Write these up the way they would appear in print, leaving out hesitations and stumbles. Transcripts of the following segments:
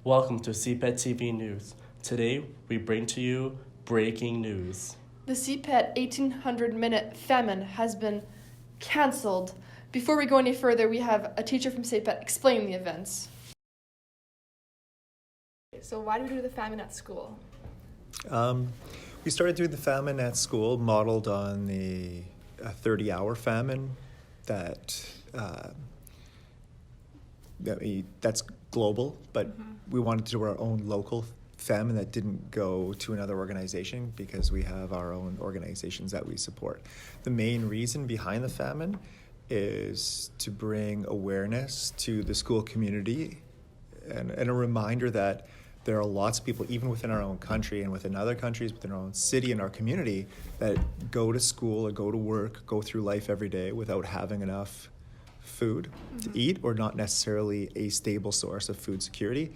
Welcome to CPET TV News. Today, we bring to you breaking news. The CPET 1800-minute famine has been cancelled. Before we go any further, we have a teacher from CPET explain the events. So why do we do the famine at school? We started doing the famine at school modeled on the 30-hour famine that's global, but we wanted to do our own local famine that didn't go to another organization because we have our own organizations that we support. The main reason behind the famine is to bring awareness to the school community and a reminder that there are lots of people, even within our own country and within other countries, within our own city and our community, that go to school or go to work, go through life every day without having enough food to eat or not necessarily a stable source of food security,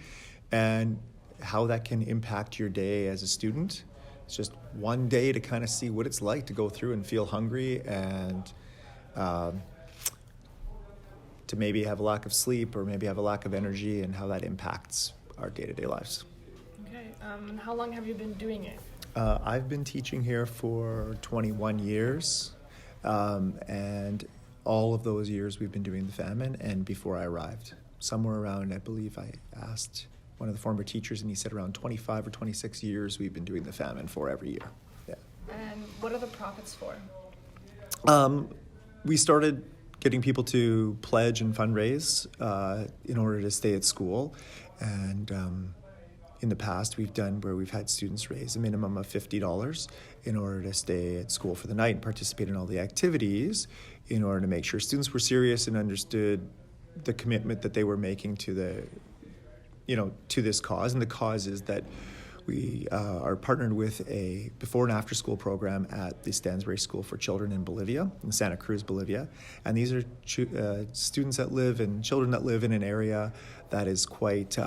and how that can impact your day as a student. It's just one day to kind of see what it's like to go through and feel hungry and to maybe have a lack of sleep or maybe have a lack of energy, and how that impacts our day-to-day lives. Okay, and how long have you been doing it? I've been teaching here for 21 years, and all of those years we've been doing the famine. And before I arrived, somewhere around, I believe I asked one of the former teachers, and he said around 25 or 26 years we've been doing the famine for every year. Yeah. And what are the profits for? We started getting people to pledge and fundraise in order to stay at school. And in the past, we've done where we've had students raise a minimum of $50 in order to stay at school for the night and participate in all the activities, in order to make sure students were serious and understood the commitment that they were making to to this cause. And the cause is that we are partnered with a before and after school program at the Stansbury School for Children in Bolivia, in Santa Cruz, Bolivia. And these are students that live and children that live in an area that is quite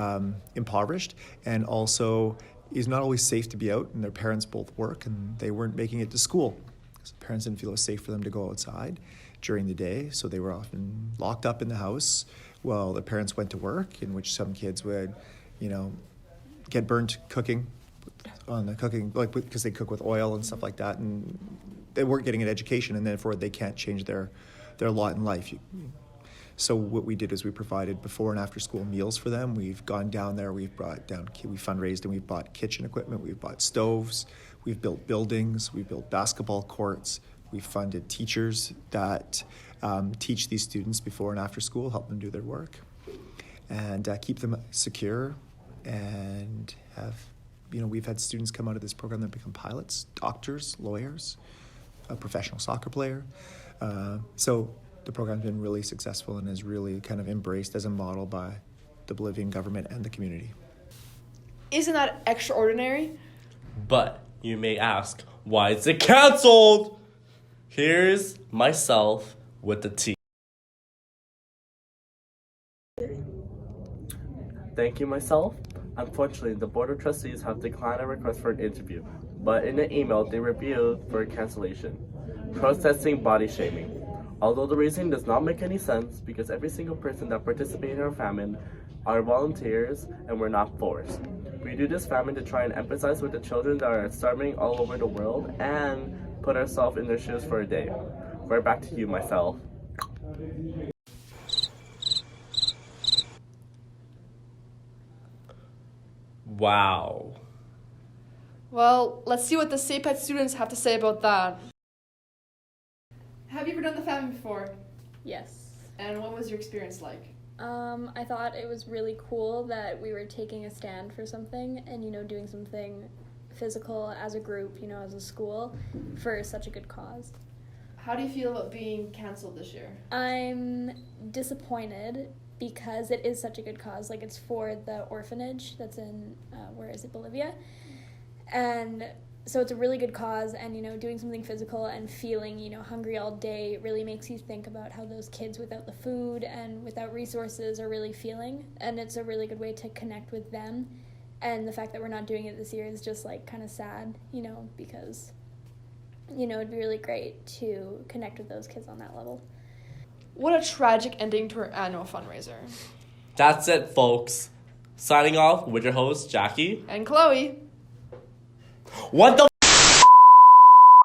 impoverished, and also is not always safe to be out, and their parents both work and they weren't making it to school. So parents didn't feel it was safe for them to go outside during the day, so they were often locked up in the house while the parents went to work, in which some kids would, get burnt cooking on the cooking, like because they cook with oil and stuff like that, and they weren't getting an education, and therefore they can't change their lot in life. So what we did is we provided before and after school meals for them. We've gone down there, we fundraised, and we've bought kitchen equipment, we've bought stoves, we've built buildings, we've built basketball courts, we've funded teachers that teach these students before and after school, help them do their work, and keep them secure. And we've had students come out of this program that become pilots, doctors, lawyers, a professional soccer player. So the program's been really successful and is really kind of embraced as a model by the Bolivian government and the community. Isn't that extraordinary? But you may ask, why is it canceled? Here's myself with the tea. Thank you, myself. Unfortunately, the Board of Trustees have declined a request for an interview, but in an email they reviewed for cancellation. Protesting body shaming. Although the reasoning does not make any sense, because every single person that participated in our famine are volunteers and we're not forced. We do this famine to try and empathize with the children that are starving all over the world and put ourselves in their shoes for a day. Right back to you, myself. Wow. Well, let's see what the CPET students have to say about that. Have you ever done the famine before? Yes. And what was your experience like? I thought it was really cool that we were taking a stand for something and, doing something physical as a group, as a school for such a good cause. How do you feel about being canceled this year? I'm disappointed because it is such a good cause. Like, it's for the orphanage that's in, Bolivia? And so it's a really good cause, and, doing something physical and feeling, hungry all day really makes you think about how those kids without the food and without resources are really feeling, and it's a really good way to connect with them. And the fact that we're not doing it this year is just, kind of sad, because, it'd be really great to connect with those kids on that level. What a tragic ending to our annual fundraiser. That's it, folks. Signing off with your host, Jackie. And Chloe. What the